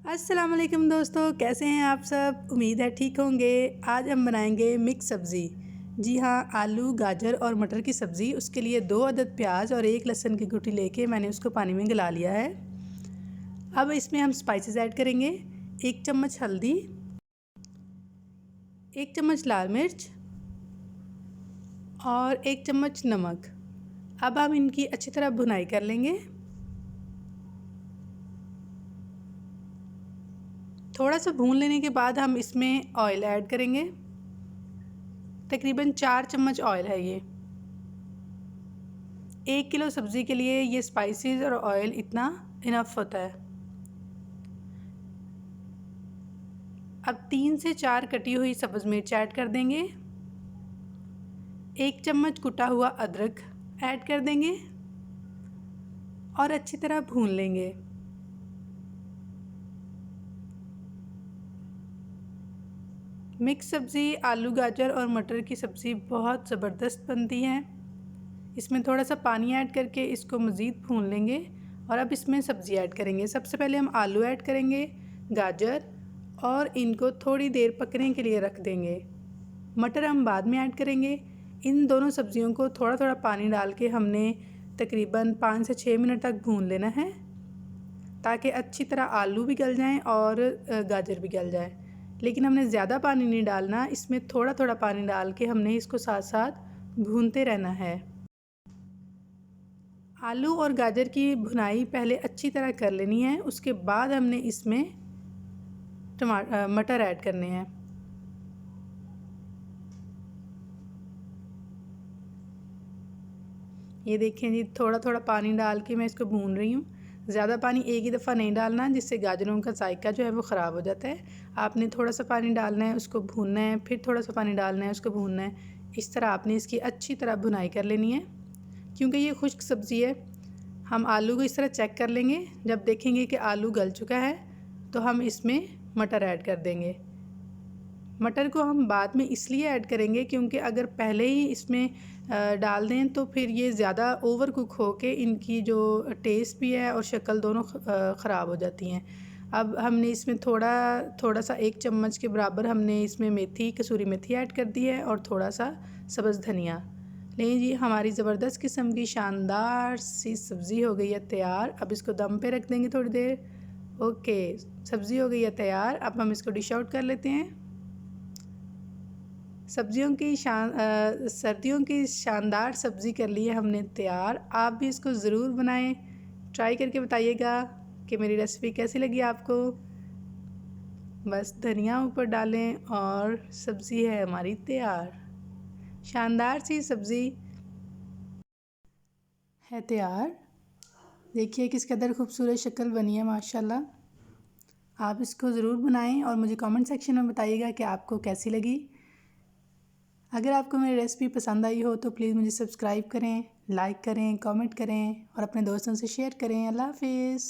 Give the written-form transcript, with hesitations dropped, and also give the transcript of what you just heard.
अस्सलाम वालेकुम दोस्तों, कैसे हैं आप सब। उम्मीद है ठीक होंगे। आज हम बनाएंगे मिक्स सब्ज़ी। जी हाँ, आलू गाजर और मटर की सब्ज़ी। उसके लिए 2 अदद प्याज और 1 लहसुन की गुठी लेके मैंने उसको पानी में गला लिया है। अब इसमें हम स्पाइसेस ऐड करेंगे। 1 चम्मच हल्दी, 1 चम्मच लाल मिर्च और 1 चम्मच नमक। अब हम इनकी अच्छी तरह भुनाई कर लेंगे। थोड़ा सा भून लेने के बाद हम इसमें ऑयल ऐड करेंगे। तकरीबन 4 चम्मच ऑयल है ये। 1 किलो सब्ज़ी के लिए ये स्पाइसेस और ऑयल इतना इनफ होता है। अब 3 से 4 कटी हुई सब्ज़ मिर्च ऐड कर देंगे। 1 चम्मच कुटा हुआ अदरक ऐड कर देंगे और अच्छी तरह भून लेंगे। मिक्स सब्ज़ी आलू गाजर और मटर की सब्ज़ी बहुत ज़बरदस्त बनती है। इसमें थोड़ा सा पानी ऐड करके इसको मज़ीद भून लेंगे और अब इसमें सब्ज़ी ऐड करेंगे। सबसे पहले हम आलू ऐड करेंगे, गाजर, और इनको थोड़ी देर पकने के लिए रख देंगे। मटर हम बाद में ऐड करेंगे। इन दोनों सब्ज़ियों को थोड़ा थोड़ा पानी डाल के हमने तकरीबन 5 से 6 मिनट तक भून लेना है, ताकि अच्छी तरह आलू भी गल जाएं और गाजर भी गल जाए। लेकिन हमने ज़्यादा पानी नहीं डालना, इसमें थोड़ा थोड़ा पानी डाल के हमने इसको साथ साथ भूनते रहना है। आलू और गाजर की भुनाई पहले अच्छी तरह कर लेनी है, उसके बाद हमने इसमें मटर ऐड करने हैं। ये देखें जी, थोड़ा थोड़ा पानी डाल के मैं इसको भून रही हूँ। ज़्यादा पानी एक ही दफ़ा नहीं डालना, जिससे गाजरों का जायका जो है वो ख़राब हो जाता है। आपने थोड़ा सा पानी डालना है, उसको भूनना है, फिर थोड़ा सा पानी डालना है, उसको भूनना है। इस तरह आपने इसकी अच्छी तरह भुनाई कर लेनी है। क्योंकि ये खुश्क सब्ज़ी है, हम आलू को इस तरह चेक कर लेंगे। जब देखेंगे कि आलू गल चुका है तो हम इसमें मटर ऐड कर देंगे। मटर को हम बाद में इसलिए ऐड करेंगे क्योंकि अगर पहले ही इसमें डाल दें तो फिर ये ज़्यादा ओवर कुक हो के इनकी जो टेस्ट भी है और शक्ल दोनों ख़राब हो जाती हैं। अब हमने इसमें थोड़ा सा 1 चम्मच के बराबर हमने इसमें मेथी, कसूरी मेथी ऐड कर दी है और थोड़ा सा सब्ज़ धनिया। लेकिन जी, हमारी ज़बरदस्त किस्म की शानदार सी सब्ज़ी हो गई है तैयार। अब इसको दम पे रख देंगे थोड़ी देर। ओके, सब्ज़ी हो गई है तैयार। अब हम इसको डिश आउट कर लेते हैं। सर्दियों की शानदार सब्ज़ी कर ली है हमने तैयार। आप भी इसको ज़रूर बनाएं, ट्राई करके बताइएगा कि मेरी रेसिपी कैसी लगी आपको। बस धनिया ऊपर डालें और सब्ज़ी है हमारी तैयार। शानदार सी सब्ज़ी है तैयार। देखिए किस कदर खूबसूरत शक्ल बनी है माशाल्लाह। आप इसको ज़रूर बनाएं और मुझे कमेंट सेक्शन में बताइएगा कि आपको कैसी लगी। अगर आपको मेरी रेसिपी पसंद आई हो तो प्लीज़ मुझे सब्सक्राइब करें, लाइक करें, कमेंट करें और अपने दोस्तों से शेयर करें। अल्लाह हाफ़िज़।